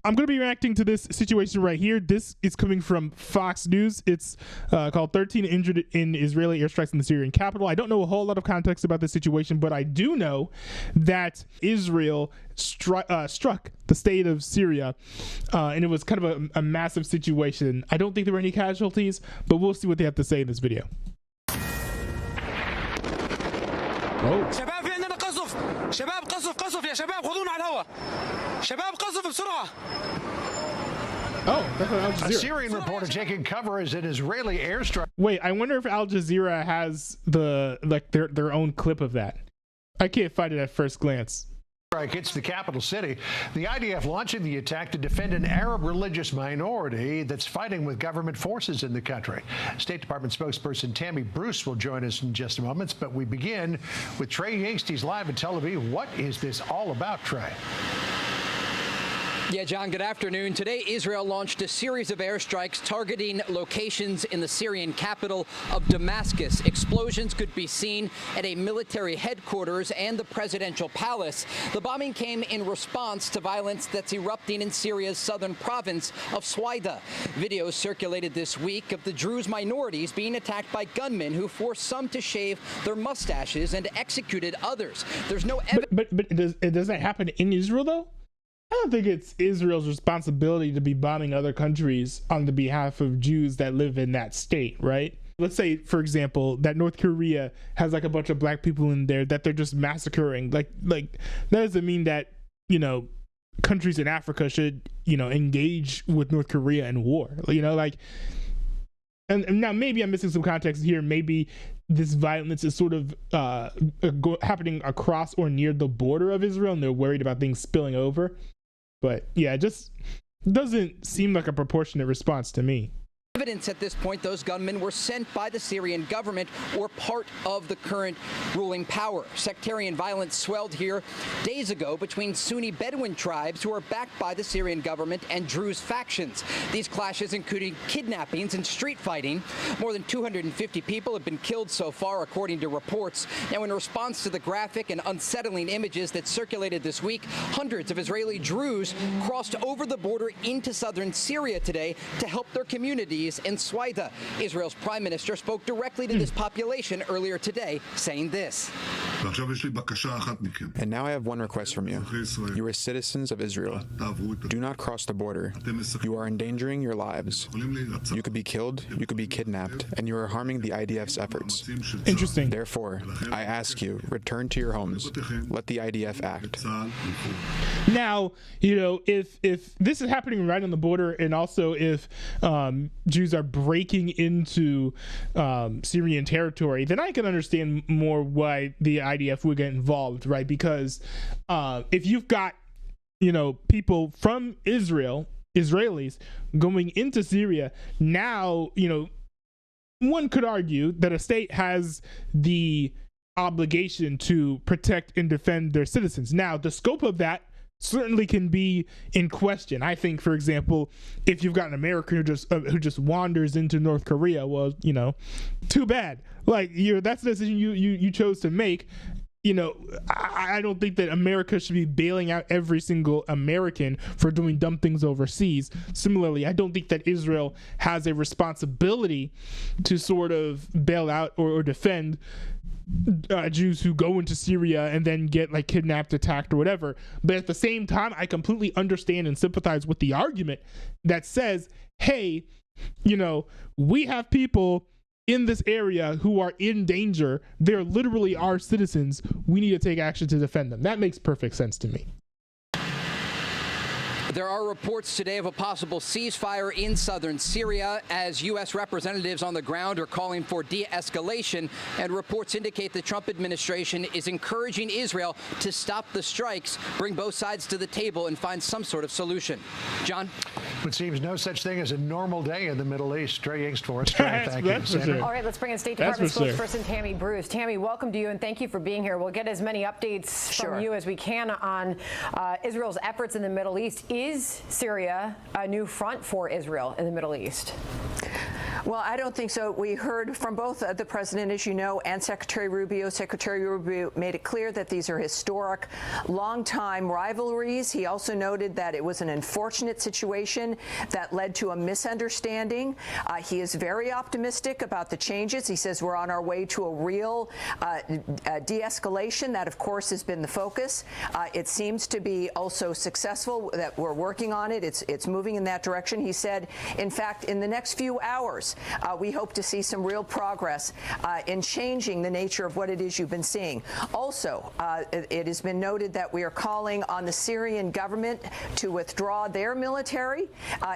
I'm going to be reacting to this situation right here. This is coming from Fox News. It's called 13 Injured in Israeli Airstrikes in the Syrian Capital. I don't know a whole lot of context about this situation, but I do know that Israel struck the state of Syria, and it was kind of a massive situation. I don't think there were any casualties, but we'll see what they have to say in this video. شباب في عندنا قصف شباب قصف يا شباب خذونا على الهواء شباب قصف بسرعة. Oh, that's what Al Jazeera. A Syrian reporter taking cover as an Israeli airstrike. Wait, I wonder if Al Jazeera has their own clip of that. I can't find it at first glance. Hits the capital city. The IDF launching the attack to defend an Arab religious minority that's fighting with government forces in the country. State Department spokesperson Tammy Bruce will join us in just a moment, but we begin with Trey Yingst. He's live in Tel Aviv. What is this all about, Trey? Yeah, John, good afternoon. Today, Israel launched a series of airstrikes targeting locations in the Syrian capital of Damascus. Explosions could be seen at a military headquarters and the presidential palace. The bombing came in response to violence that's erupting in Syria's southern province of Swaida. Videos circulated this week of the Druze minorities being attacked by gunmen who forced some to shave their mustaches and executed others. There's no evidence. But does that happen in Israel, though? I don't think it's Israel's responsibility to be bombing other countries on the behalf of Jews that live in that state, right? Let's say, for example, that North Korea has like a bunch of black people in there that they're just massacring. Like that doesn't mean that, countries in Africa should, engage with North Korea in war. And now maybe I'm missing some context here. Maybe this violence is sort of happening across or near the border of Israel, and they're worried about things spilling over. But yeah, it just doesn't seem like a proportionate response to me. Evidence at this point those gunmen were sent by the Syrian government or part of the current ruling power. Sectarian violence swelled here days ago between Sunni Bedouin tribes who are backed by the Syrian government and Druze factions. These clashes including kidnappings and street fighting. More than 250 people have been killed so far, according to reports. Now, in response to the graphic and unsettling images that circulated this week, hundreds of Israeli Druze crossed over the border into southern Syria today to help their communities in Swaida. Israel's prime minister spoke directly to this population earlier today, saying this. And now I have one request from you. You are citizens of Israel. Do not cross the border. You are endangering your lives. You could be killed, you could be kidnapped, and you are harming the IDF's efforts. Interesting. Therefore, I ask you, return to your homes. Let the IDF act. Now, if this is happening right on the border, and also if Jews are breaking into Syrian territory, then I can understand more why the IDF would get involved, right? Because if you've got, people from Israelis going into Syria, now, one could argue that a state has the obligation to protect and defend their citizens. Now, the scope of that certainly can be in question. I think, for example, if you've got an American who just wanders into North Korea, well, too bad. That's the decision you chose to make. I don't think that America should be bailing out every single American for doing dumb things overseas. Similarly, I don't think that Israel has a responsibility to sort of bail out or defend Jews who go into Syria and then get kidnapped, attacked, or whatever. But at the same time, I completely understand and sympathize with the argument that says, hey, we have people in this area who are in danger. They're literally our citizens. We need to take action to defend them. That makes perfect sense to me. There are reports today of a possible ceasefire in southern Syria as U.S. representatives on the ground are calling for de-escalation, and reports indicate the Trump administration is encouraging Israel to stop the strikes, bring both sides to the table, and find some sort of solution. John? It seems no such thing as a normal day in the Middle East. Trey Yingst for us. Trey, thank you. Sure. All right, let's bring in State Department spokesperson Tammy Bruce. Tammy, welcome to you, and thank you for being here. We'll get as many updates from you as we can on Israel's efforts in the Middle East. Is Syria a new front for Israel in the Middle East? Well, I don't think so. We heard from both the president, as you know, and Secretary Rubio. Secretary Rubio made it clear that these are historic, long-time rivalries. He also noted that it was an unfortunate situation that led to a misunderstanding. He is very optimistic about the changes. He says we're on our way to a real de-escalation. That, of course, has been the focus. It seems to be also successful, that we're working on it. It's moving in that direction. He said, in fact, in the next few hours, we hope to see some real progress in changing the nature of what it is you've been seeing. Also, it has been noted that we are calling on the Syrian government to withdraw their military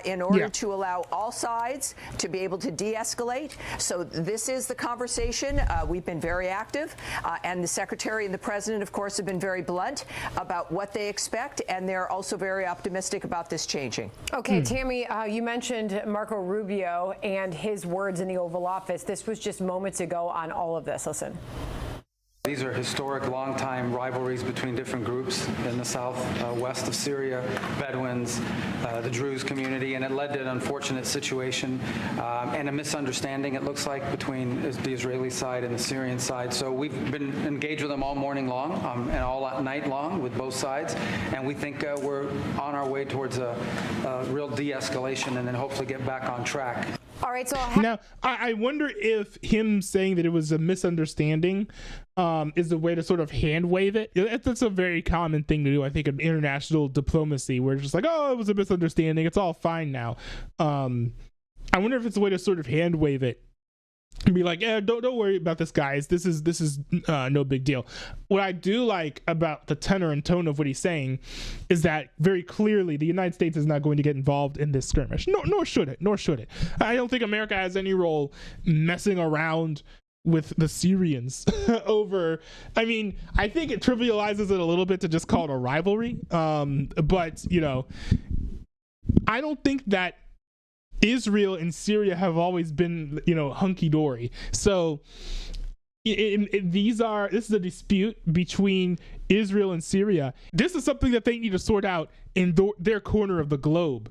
in order to allow all sides to be able to de-escalate. So this is the conversation. We've been very active, and the Secretary and the President, of course, have been very blunt about what they expect, and they're also very optimistic about this changing. Okay, Tammy, you mentioned Marco Rubio and his words in the Oval Office. This was just moments ago on all of this. Listen. These are historic, long-time rivalries between different groups in the southwest of Syria, Bedouins, the Druze community, and it led to an unfortunate situation and a misunderstanding, it looks like, between the Israeli side and the Syrian side. So we've been engaged with them all morning long and all night long with both sides, and we think we're on our way towards a real de-escalation and then hopefully get back on track. All right, so now I wonder if him saying that it was a misunderstanding is a way to sort of hand wave it. That's a very common thing to do, I think, in international diplomacy, where it's just like, oh, it was a misunderstanding, it's all fine now. I wonder if it's a way to sort of hand wave it and be like, yeah, don't worry about this, guys. This is no big deal. What I do like about the tenor and tone of what he's saying is that very clearly the United States is not going to get involved in this skirmish. Nor should it. I don't think America has any role messing around with the Syrians over. I mean, I think it trivializes it a little bit to just call it a rivalry. But I don't think that Israel and Syria have always been, hunky-dory. So this is a dispute between Israel and Syria. This is something that they need to sort out in their corner of the globe,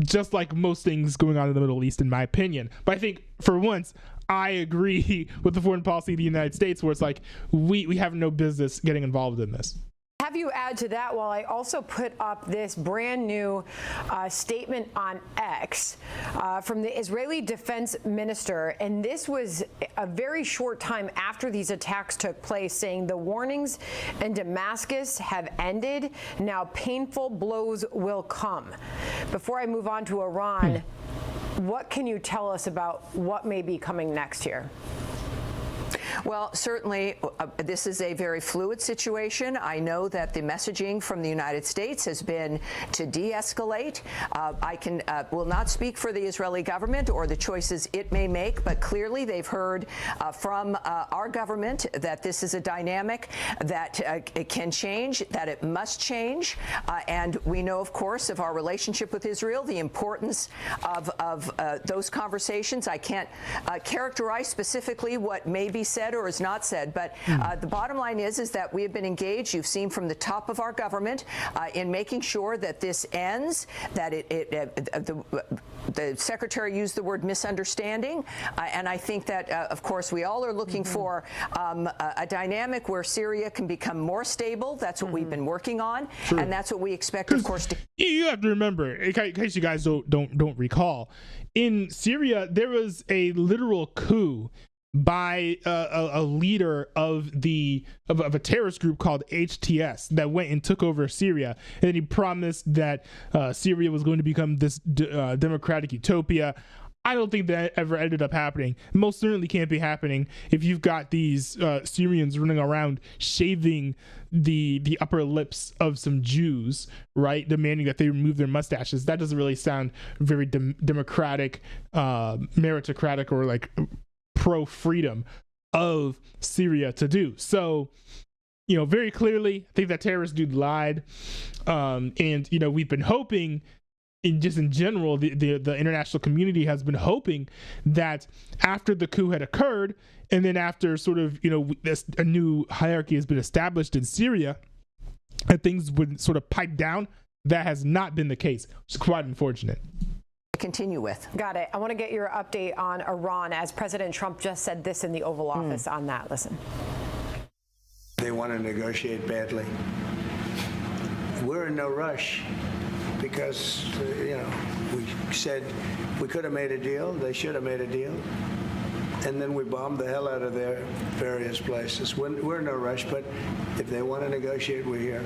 just like most things going on in the Middle East, in my opinion. But I think, for once, I agree with the foreign policy of the United States, where it's like, we have no business getting involved in this. Have you add to that while I also put up this brand new statement on X from the Israeli defense minister, and this was a very short time after these attacks took place, saying the warnings in Damascus have ended. Now painful blows will come. Before I move on to Iran, what can you tell us about what may be coming next here? Well, certainly, this is a very fluid situation. I know that the messaging from the United States has been to de-escalate. I will not speak for the Israeli government or the choices it may make, but clearly they've heard from our government that this is a dynamic that it can change, that it must change. And we know, of course, of our relationship with Israel, the importance of those conversations. I can't characterize specifically what may be said or is not said, but the bottom line is that we have been engaged. You've seen from the top of our government in making sure that this ends, that the secretary used the word misunderstanding, and I think that, of course, we all are looking for a dynamic where Syria can become more stable. That's what we've been working on, and that's what we expect, of course. You have to remember, in case you guys don't recall, in Syria there was a literal coup by a leader of a terrorist group called HTS that went and took over Syria, and then he promised that Syria was going to become this democratic utopia. I don't think that ever ended up happening. Most certainly can't be happening if you've got these Syrians running around shaving the upper lips of some Jews, right? Demanding that they remove their mustaches. That doesn't really sound very democratic, meritocratic, or like pro-freedom of Syria to do. So, very clearly, I think that terrorist dude lied. And, we've been hoping, in general, the international community has been hoping that after the coup had occurred, and then after sort of, a new hierarchy has been established in Syria, that things would sort of pipe down. That has not been the case, which is quite unfortunate. continue with. Got it. I want to get your update on Iran, as President Trump just said this in the Oval Office on that. Listen. They want to negotiate badly. We're in no rush because, we said we could have made a deal. They should have made a deal. And then we bombed the hell out of their various places. We're in no rush, but if they want to negotiate, we're here.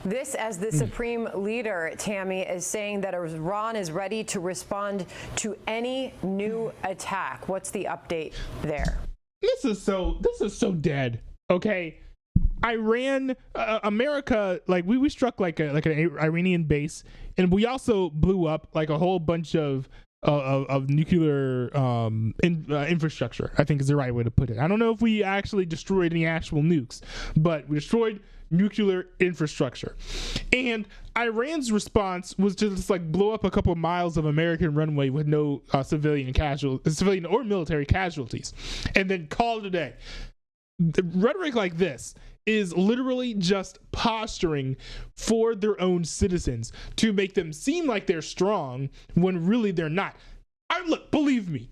This as the supreme leader, Tammy, is saying that Iran is ready to respond to any new attack. What's the update there? This is so dead. Okay. Iran, America, like we struck like an Iranian base, and we also blew up like a whole bunch of nuclear infrastructure, I think is the right way to put it. I don't know if we actually destroyed any actual nukes, but we destroyed nuclear infrastructure. And Iran's response was to just like blow up a couple of miles of American runway with no civilian or military casualties, and then call it a day. The rhetoric like this is literally just posturing for their own citizens to make them seem like they're strong when really they're not. Look, believe me,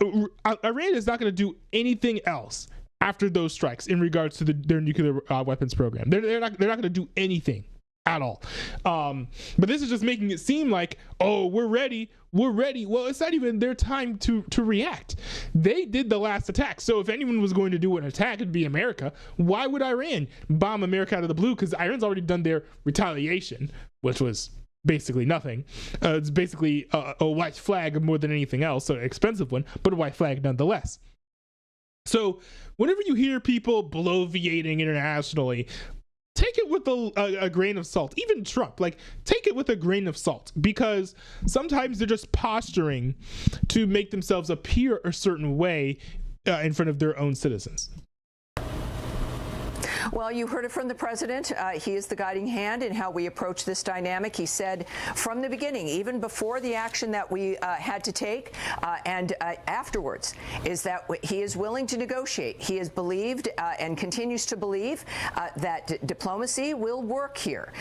Iran is not going to do anything else after those strikes in regards to their nuclear weapons program. They're not going to do anything at all. But this is just making it seem like, oh, we're ready. Well, it's not even their time to react. They did the last attack. So if anyone was going to do an attack, it'd be America. Why would Iran bomb America out of the blue? Because Iran's already done their retaliation, which was basically nothing. It's basically a white flag more than anything else, an expensive one, but a white flag nonetheless. So whenever you hear people bloviating internationally, take it with a grain of salt. Even Trump, take it with a grain of salt, because sometimes they're just posturing to make themselves appear a certain way in front of their own citizens. Well, you heard it from the president. He is the guiding hand in how we approach this dynamic. He said from the beginning, even before the action that we had to take and afterwards, is that he is willing to negotiate. He has believed and continues to believe that diplomacy will work here.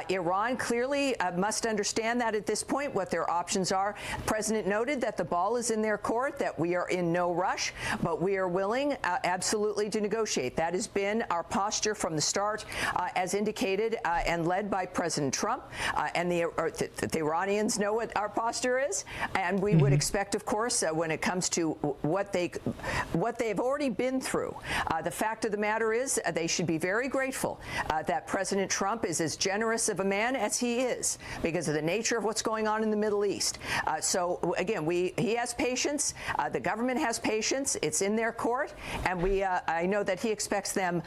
Iran clearly must understand that at this point, what their options are. The president noted that the ball is in their court, that we are in no rush, but we are willing absolutely to negotiate. That has been our posture from the start, as indicated and led by President Trump, and the Iranians know what our posture is, and we would expect, of course, when it comes to what they've already been through. The fact of the matter is, they should be very grateful that President Trump is as generous of a man as he is, because of the nature of what's going on in the Middle East. So again, he has patience. The government has patience. It's in their court, and I know that he expects them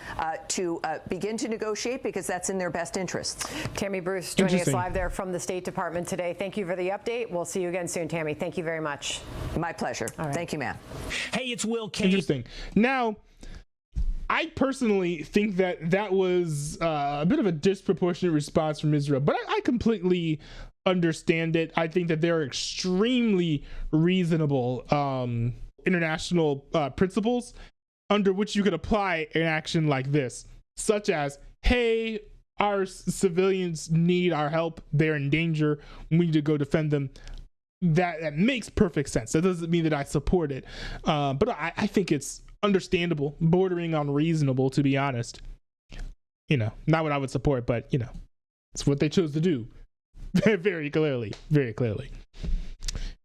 to begin to negotiate, because that's in their best interests. Tammy Bruce joining us live there from the State Department today. Thank you for the update. We'll see you again soon, Tammy. Thank you very much. My pleasure. Right. Thank you, ma'am. Hey, it's Will Kane. Interesting. Now, I personally think that was a bit of a disproportionate response from Israel, but I completely understand it. I think that there are extremely reasonable international principles under which you could apply an action like this, such as, hey, our civilians need our help, they're in danger, we need to go defend them. That makes perfect sense. That doesn't mean that I support it, but I think it's understandable, bordering on reasonable, to be honest. Not what I would support, but it's what they chose to do. Very clearly.